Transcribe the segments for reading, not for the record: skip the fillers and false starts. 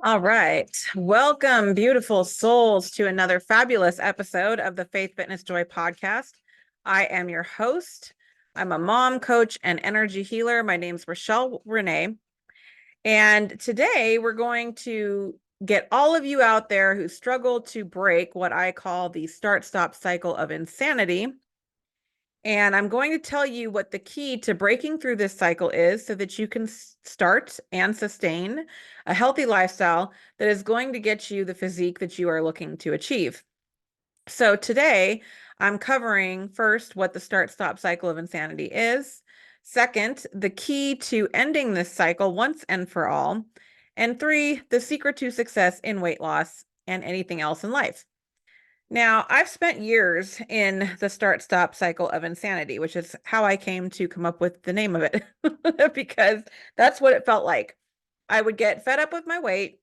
All right. Welcome, beautiful souls, to another fabulous episode of the Faith, Fitness, Joy podcast. I am your host. I'm a mom, coach, and energy healer. My name's Rochelle Renee. And today we're going to get all of you out there who struggle to break what I call the start-stop cycle of insanity. And I'm going to tell you what the key to breaking through this cycle is so that you can start and sustain a healthy lifestyle that is going to get you the physique that you are looking to achieve. So today, I'm covering first what the start-stop cycle of insanity is, second, the key to ending this cycle once and for all, and three, the secret to success in weight loss and anything else in life. Now, I've spent years in the start-stop cycle of insanity, which is how I came to come up with the name of it, because that's what it felt like. I would get fed up with my weight.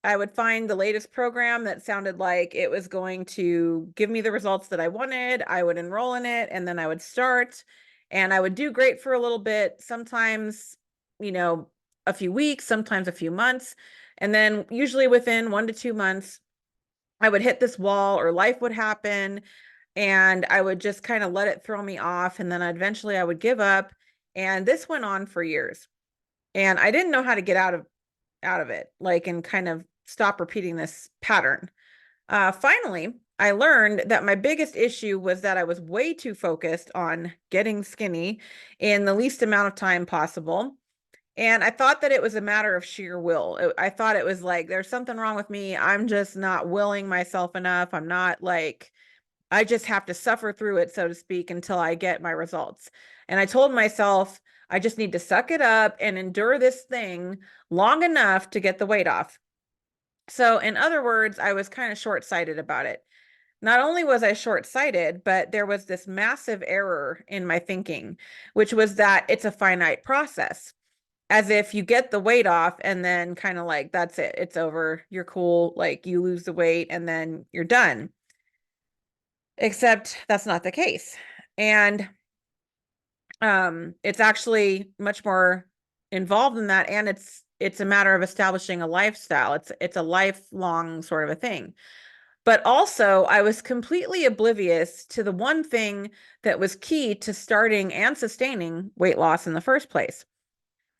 I would find the latest program that sounded like it was going to give me the results that I wanted. I would enroll in it, and then I would start, and I would do great for a little bit, sometimes, a few weeks, sometimes a few months. And then usually within 1 to 2 months, I would hit this wall or life would happen and I would just kind of let it throw me off. And then eventually I would give up. And this went on for years. And I didn't know how to get out of it, like, and kind of stop repeating this pattern. Finally, I learned that my biggest issue was that I was way too focused on getting skinny in the least amount of time possible. And I thought that it was a matter of sheer will. I thought it was like, there's something wrong with me. I'm just not willing myself enough. I'm not like, I just have to suffer through it, so to speak, until I get my results. And I told myself, I just need to suck it up and endure this thing long enough to get the weight off. So, in other words, I was kind of short-sighted about it. Not only was I short-sighted, but there was this massive error in my thinking, which was that it's a finite process, as if you get the weight off and then kind of like, that's it, it's over, you're cool, like you lose the weight and then you're done. Except that's not the case. And it's actually much more involved in that, and it's a matter of establishing a lifestyle. It's a lifelong sort of a thing. But also, I was completely oblivious to the one thing that was key to starting and sustaining weight loss in the first place.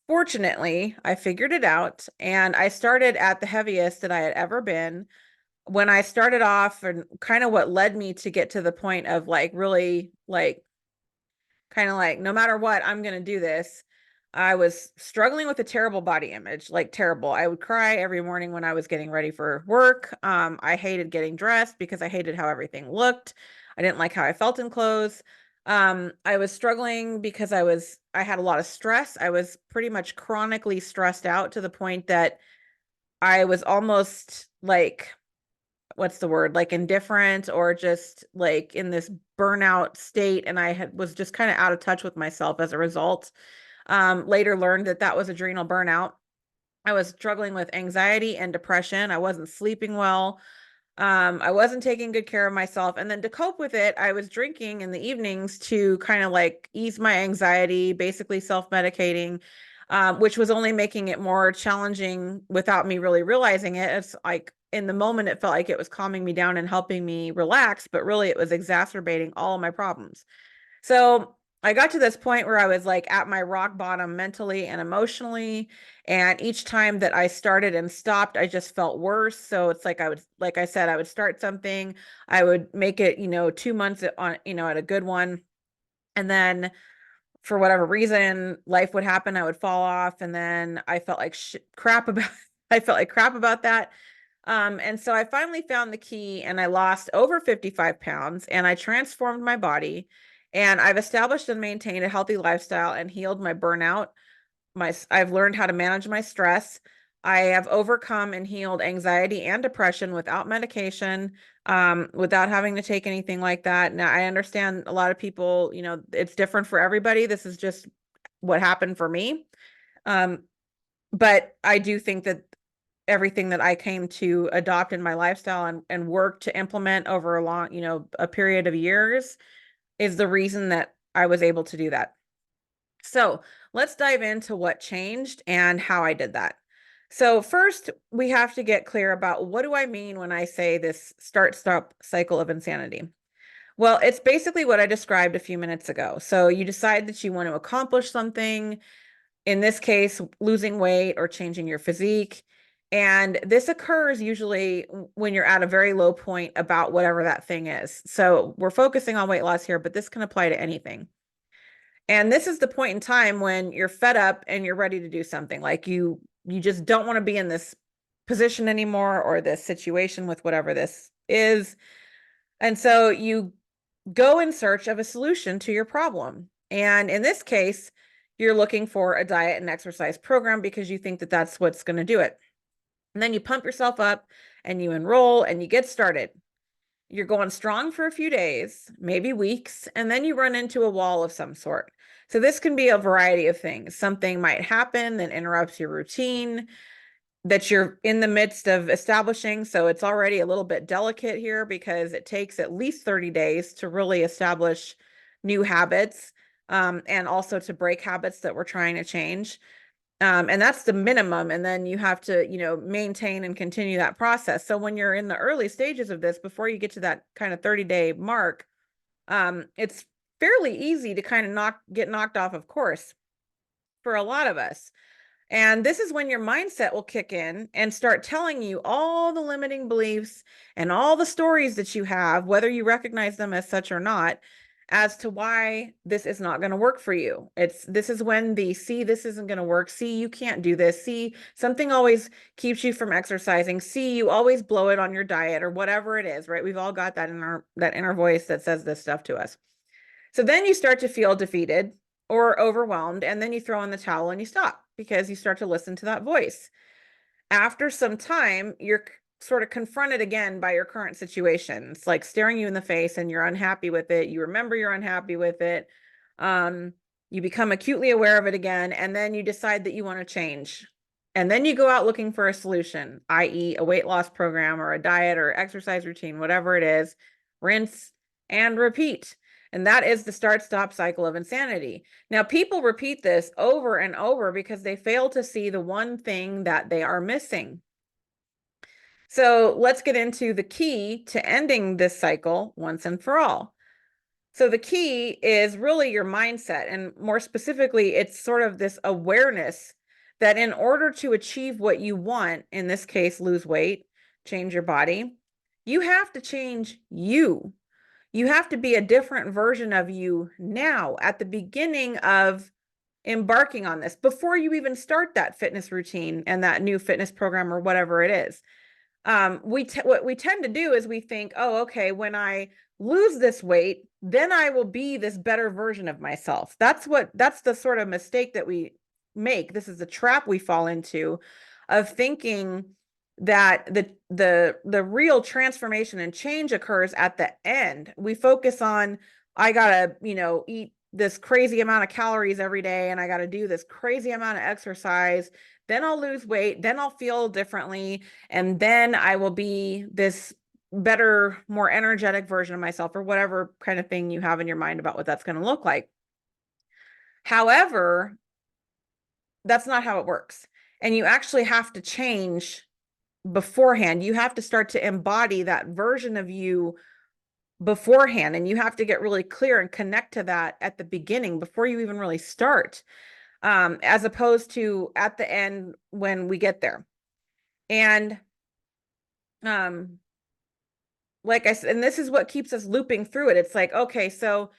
Fortunately, I figured it out and I started at the heaviest that I had ever been. When I started off, and kind of what led me to get to the point of like really like kind of like no matter what, I'm going to do this. I was struggling with a terrible body image, like terrible. I would cry every morning when I was getting ready for work. I hated getting dressed because I hated how everything looked. I didn't like how I felt in clothes. I was struggling because I had a lot of stress. I was pretty much chronically stressed out to the point that I was almost like, what's the word, like indifferent or just like in this burnout state. And was just kind of out of touch with myself as a result. Later learned that that was adrenal burnout. I was struggling with anxiety and depression. I wasn't sleeping well. I wasn't taking good care of myself. And then to cope with it, I was drinking in the evenings to kind of like ease my anxiety, basically self-medicating, which was only making it more challenging without me really realizing it. It's like in the moment, it felt like it was calming me down and helping me relax, but really it was exacerbating all of my problems. So I got to this point where I was like at my rock bottom mentally and emotionally. And each time that I started and stopped, I just felt worse. So it's like like I said, I would start something, I would make it, 2 months on, at a good one. And then for whatever reason, life would happen, I would fall off. And then I felt like crap about, I felt like crap about that. And so I finally found the key and I lost over 55 pounds and I transformed my body and I've established and maintained a healthy lifestyle and healed my burnout. I've learned how to manage my stress. I have overcome and healed anxiety and depression without medication, without having to take anything like that. Now, I understand a lot of people, it's different for everybody. This is just what happened for me. Um, but I do think that everything that I came to adopt in my lifestyle and work to implement over a long, a period of years is the reason that I was able to do that. So let's dive into what changed and how I did that. So first, we have to get clear about what do I mean when I say this start-stop cycle of insanity? Well, it's basically what I described a few minutes ago. So you decide that you want to accomplish something, in this case, losing weight or changing your physique. And this occurs usually when you're at a very low point about whatever that thing is. So we're focusing on weight loss here, but this can apply to anything. And this is the point in time when you're fed up and you're ready to do something. Like you just don't want to be in this position anymore or this situation with whatever this is. And so you go in search of a solution to your problem. And in this case, you're looking for a diet and exercise program because you think that that's what's going to do it. And then you pump yourself up and you enroll and you get started. You're going strong for a few days, maybe weeks, and then you run into a wall of some sort. So this can be a variety of things. Something might happen that interrupts your routine that you're in the midst of establishing. So it's already a little bit delicate here because it takes at least 30 days to really establish new habits, and also to break habits that we're trying to change. And that's the minimum. And then you have to, maintain and continue that process. So when you're in the early stages of this, before you get to that kind of 30-day mark, it's fairly easy to kind of get knocked off of course for a lot of us. And this is when your mindset will kick in and start telling you all the limiting beliefs and all the stories that you have, whether you recognize them as such or not, as to why this is not going to work for you. This is when see, this isn't going to work. See, you can't do this. See, something always keeps you from exercising. See, you always blow it on your diet or whatever it is, right? We've all got that that inner voice that says this stuff to us. So then you start to feel defeated or overwhelmed, and then you throw in the towel and you stop because you start to listen to that voice. After some time, you're sort of confronted again by your current situation. It's like staring you in the face and you're unhappy with it. You remember you're unhappy with it. You become acutely aware of it again, and then you decide that you want to change. And then you go out looking for a solution, i.e. a weight loss program or a diet or exercise routine, whatever it is. Rinse and repeat. And that is the start-stop cycle of insanity. Now, people repeat this over and over because they fail to see the one thing that they are missing. So let's get into the key to ending this cycle once and for all. So the key is really your mindset. And more specifically, it's sort of this awareness that in order to achieve what you want, in this case, lose weight, change your body, you have to change you. You have to be a different version of you now at the beginning of embarking on this, before you even start that fitness routine and that new fitness program or whatever it is. What we tend to do is we think, oh, okay, when I lose this weight, then I will be this better version of myself. That's the sort of mistake that we make. This is the trap we fall into of thinking that the real transformation and change occurs at the end. We focus on, I gotta, eat this crazy amount of calories every day, and I gotta do this crazy amount of exercise. Then I'll lose weight, then I'll feel differently, and then I will be this better, more energetic version of myself, or whatever kind of thing you have in your mind about what that's going to look like. However, that's not how it works. And you actually have to change beforehand. You have to start to embody that version of you beforehand, and you have to get really clear and connect to that at the beginning before you even really start, as opposed to at the end when we get there. And like I said, and this is what keeps us looping through it. It's like, okay, so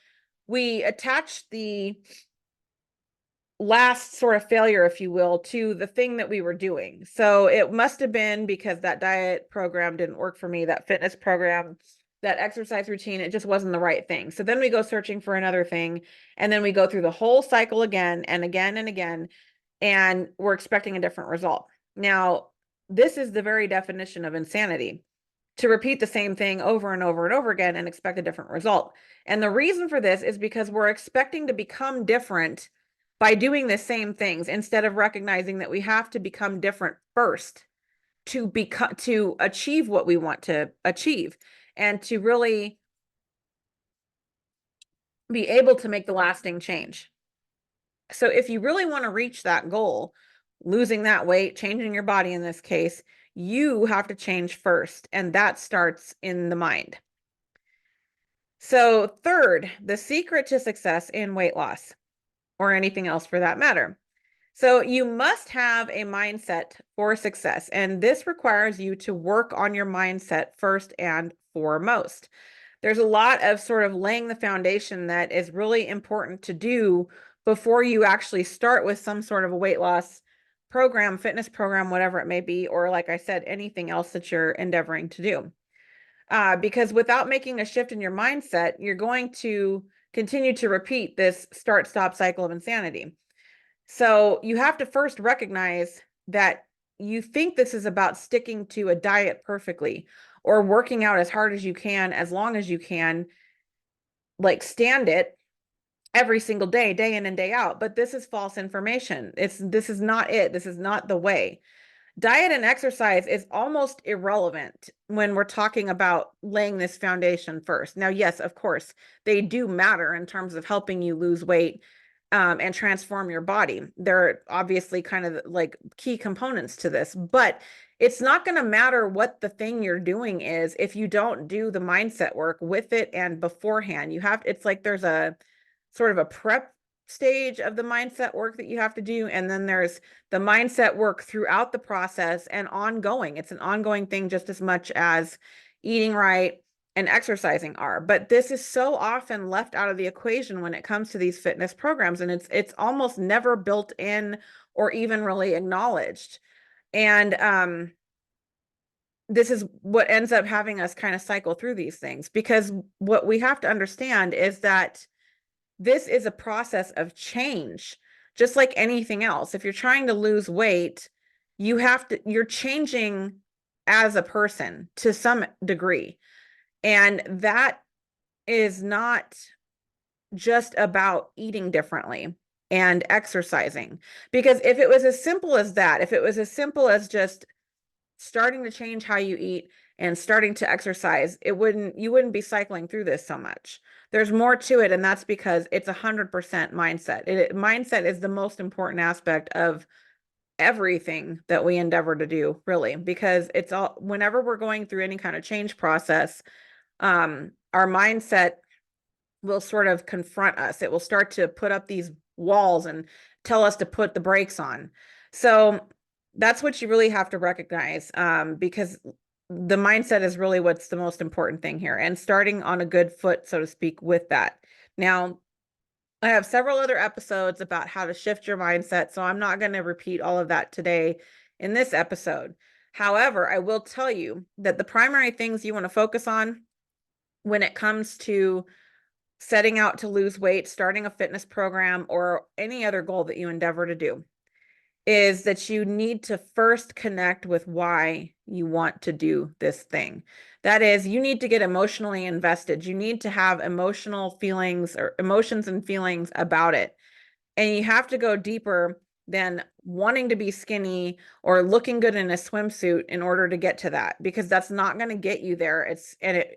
we attach the last sort of failure, if you will, to the thing that we were doing. So it must have been because that diet program didn't work for me, that fitness program, that exercise routine, it just wasn't the right thing. So then we go searching for another thing, and then we go through the whole cycle again and again and again, and we're expecting a different result. Now, this is the very definition of insanity, to repeat the same thing over and over and over again and expect a different result. And the reason for this is because we're expecting to become different by doing the same things, instead of recognizing that we have to become different first to achieve what we want to achieve, and to really be able to make the lasting change. So if you really want to reach that goal, losing that weight, changing your body in this case, you have to change first. And that starts in the mind. So, third, the secret to success in weight loss, or anything else for that matter. So, you must have a mindset for success. And this requires you to work on your mindset first and foremost. There's a lot of sort of laying the foundation that is really important to do before you actually start with some sort of a weight loss program, fitness program, whatever it may be, or like I said, anything else that you're endeavoring to do. Because without making a shift in your mindset, you're going to continue to repeat this start-stop cycle of insanity. So you have to first recognize that you think this is about sticking to a diet perfectly or working out as hard as you can, as long as you can, like stand it every single day, day in and day out. But this is false information. This is not it. This is not the way. Diet and exercise is almost irrelevant when we're talking about laying this foundation first. Now, yes, of course, they do matter in terms of helping you lose weight and transform your body. They're obviously kind of like key components to this, but it's not going to matter what the thing you're doing is if you don't do the mindset work with it and beforehand. It's like there's a sort of a prep stage of the mindset work that you have to do. And then there's the mindset work throughout the process and ongoing. It's an ongoing thing just as much as eating right and exercising are. But this is so often left out of the equation when it comes to these fitness programs. And it's almost never built in or even really acknowledged. And this is what ends up having us kind of cycle through these things, because what we have to understand is that this is a process of change, just like anything else. If you're trying to lose weight, you're changing as a person to some degree. And that is not just about eating differently and exercising. Because if it was as simple as that, if it was as simple as just starting to change how you eat and starting to exercise, you wouldn't be cycling through this so much. There's more to it, and that's because it's 100% mindset. Mindset is the most important aspect of everything that we endeavor to do, really, because it's all, whenever we're going through any kind of change process, our mindset will sort of confront us. It will start to put up these walls and tell us to put the brakes on. So that's what you really have to recognize, because the mindset is really what's the most important thing here, and starting on a good foot, so to speak, with that. Now, I have several other episodes about how to shift your mindset, so I'm not going to repeat all of that today in this episode. However, I will tell you that the primary things you want to focus on when it comes to setting out to lose weight, starting a fitness program, or any other goal that you endeavor to do is that you need to first connect with why you want to do this thing. That is, you need to get emotionally invested. You need to have emotional feelings or emotions and feelings about it. And you have to go deeper than wanting to be skinny or looking good in a swimsuit in order to get to that, because that's not going to get you there.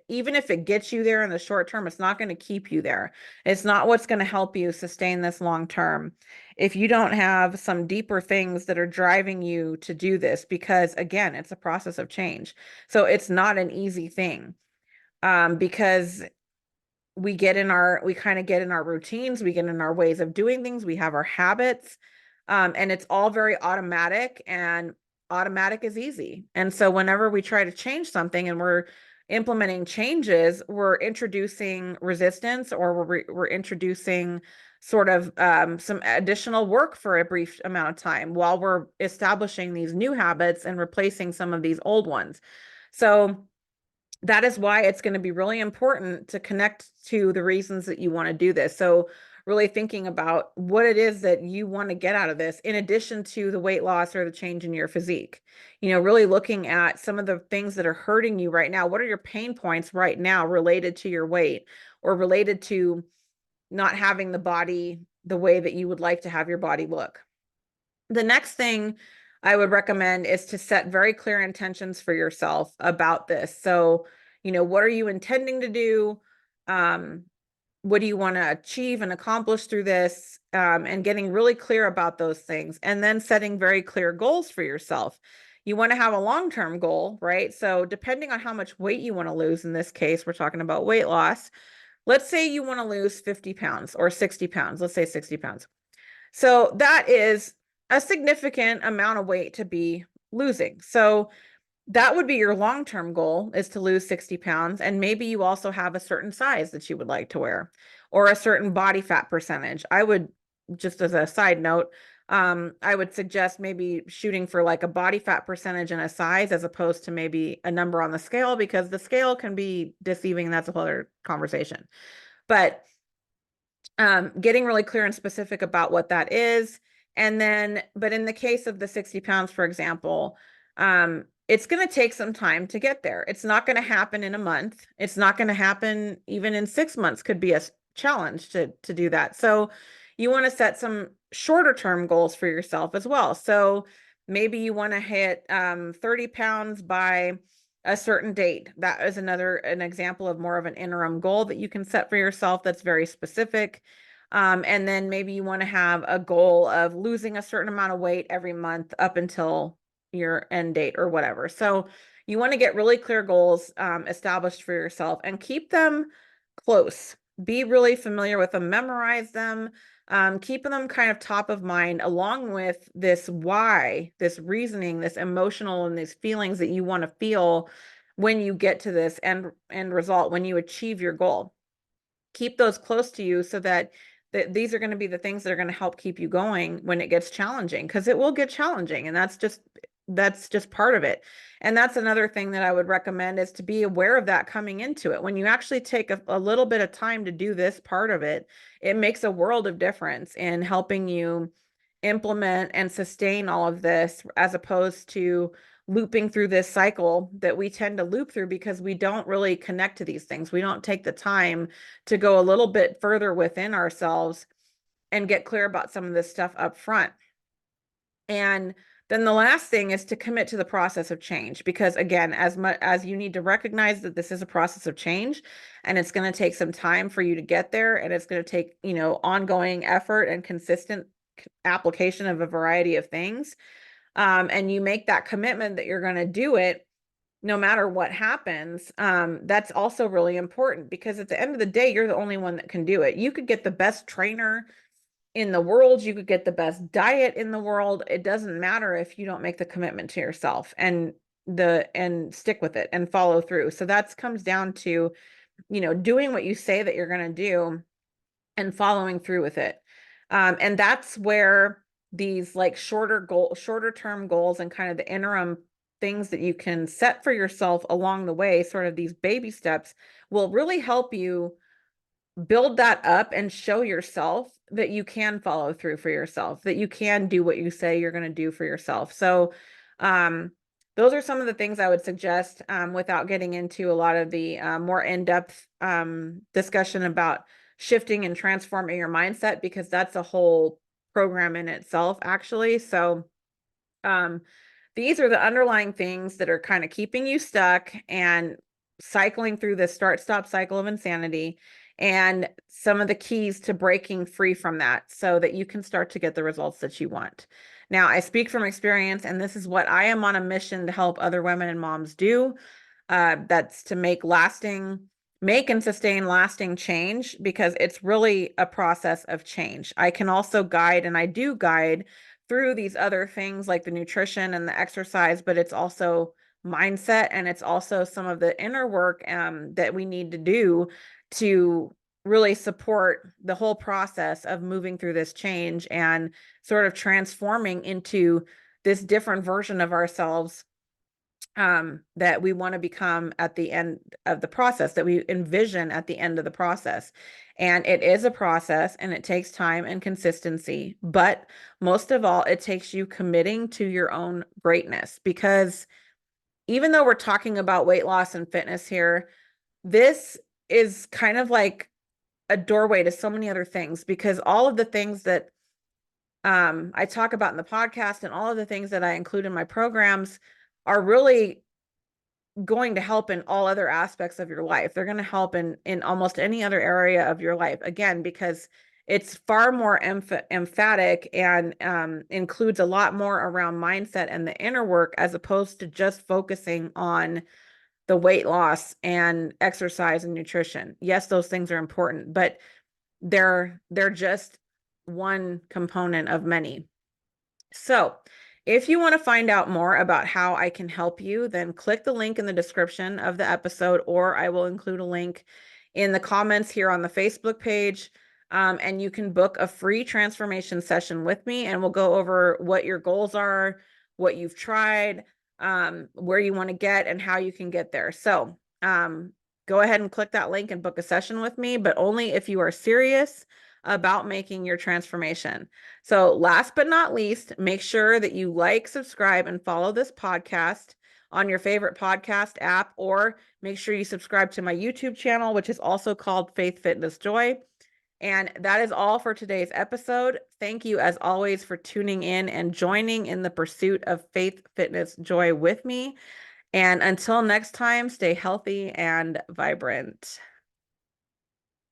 Even if it gets you there in the short term, it's not going to keep you there. It's not what's going to help you sustain this long term if you don't have some deeper things that are driving you to do this, because again, it's a process of change. So it's not an easy thing, because we kind of get in our routines, we get in our ways of doing things, we have our habits, and it's all very automatic, and automatic is easy. And so whenever we try to change something and we're implementing changes, we're introducing resistance, or we're introducing sort of some additional work for a brief amount of time while we're establishing these new habits and replacing some of these old ones. So that is why it's going to be really important to connect to the reasons that you want to do this. So really thinking about what it is that you want to get out of this, in addition to the weight loss or the change in your physique. Really looking at some of the things that are hurting you right now. What are your pain points right now related to your weight or related to not having the body the way that you would like to have your body look? The next thing I would recommend is to set very clear intentions for yourself about this. So, what are you intending to do? what do you want to achieve and accomplish through this, and getting really clear about those things, and then setting very clear goals for yourself. You want to have a long-term goal, right? So depending on how much weight you want to lose, in this case, we're talking about weight loss. Let's say you want to lose 50 pounds or 60 pounds. Let's say 60 pounds. So that is a significant amount of weight to be losing. So that would be your long-term goal, is to lose 60 pounds. And maybe you also have a certain size that you would like to wear, or a certain body fat percentage. I would, just as a side note, I would suggest maybe shooting for like a body fat percentage and a size, as opposed to maybe a number on the scale, because the scale can be deceiving. And that's a whole other conversation. But getting really clear and specific about what that is. And then, but in the case of the 60 pounds, for example, it's going to take some time to get there. It's not going to happen in a month. It's not going to happen even in 6 months, could be a challenge to do that. So you want to set some shorter term goals for yourself as well. So maybe you want to hit 30 pounds by a certain date. That is an example of more of an interim goal that you can set for yourself that's very specific. And then maybe you want to have a goal of losing a certain amount of weight every month up until your end date or whatever. So you want to get really clear goals established for yourself and keep them close. Be really familiar with them, memorize them, keeping them kind of top of mind, along with this why, this reasoning, this emotional, and these feelings that you want to feel when you get to this end result, when you achieve your goal. Keep those close to you, so that these are going to be the things that are going to help keep you going when it gets challenging, because it will get challenging, and that's just part of it. And that's another thing that I would recommend, is to be aware of that coming into it. When you actually take a little bit of time to do this part of it, it makes a world of difference in helping you implement and sustain all of this, as opposed to looping through this cycle that we tend to loop through, because we don't really connect to these things. We don't take the time to go a little bit further within ourselves and get clear about some of this stuff up front. And then the last thing is to commit to the process of change, because again, as much as you need to recognize that this is a process of change, and it's going to take some time for you to get there, and it's going to take, ongoing effort and consistent application of a variety of things. And you make that commitment that you're going to do it no matter what happens. That's also really important, because at the end of the day, you're the only one that can do it. You could get the best trainer in the world, you could get the best diet in the world. It doesn't matter if you don't make the commitment to yourself and stick with it and follow through. So that comes down to, doing what you say that you're going to do and following through with it. And that's where these like shorter term goals, and kind of the interim things that you can set for yourself along the way, sort of these baby steps, will really help you build that up and show yourself that you can follow through for yourself, that you can do what you say you're going to do for yourself. So, those are some of the things I would suggest, without getting into a lot of the more in-depth discussion about shifting and transforming your mindset, because that's a whole program in itself, actually. So, these are the underlying things that are kind of keeping you stuck and cycling through this start-stop cycle of insanity, and some of the keys to breaking free from that, so that you can start to get the results that you want. Now, I speak from experience, and this is what I am on a mission to help other women and moms do. That's to make and sustain lasting change, because it's really a process of change. I can also guide, and I do guide through these other things like the nutrition and the exercise, but it's also mindset, and it's also some of the inner work that we need to do to really support the whole process of moving through this change and sort of transforming into this different version of ourselves that we want to become at the end of the process, that we envision at the end of the process. And it is a process, and it takes time and consistency, but most of all, it takes you committing to your own greatness. Because even though we're talking about weight loss and fitness here, this is kind of like a doorway to so many other things, because all of the things that I talk about in the podcast, and all of the things that I include in my programs, are really going to help in all other aspects of your life. They're going to help in almost any other area of your life. Again, because it's far more emphatic and includes a lot more around mindset and the inner work, as opposed to just focusing on the weight loss and exercise and nutrition. Yes, those things are important, but they're just one component of many. So if you want to find out more about how I can help you, then click the link in the description of the episode, or I will include a link in the comments here on the Facebook page. And you can book a free transformation session with me, and we'll go over what your goals are, what you've tried, where you want to get, and how you can get there. So go ahead and click that link and book a session with me, but only if you are serious about making your transformation. So last but not least, make sure that you like, subscribe, and follow this podcast on your favorite podcast app, or make sure you subscribe to my YouTube channel, which is also called Faith Fitness Joy. And that is all for today's episode. Thank you, as always, for tuning in and joining in the pursuit of faith, fitness, joy with me. And until next time, stay healthy and vibrant.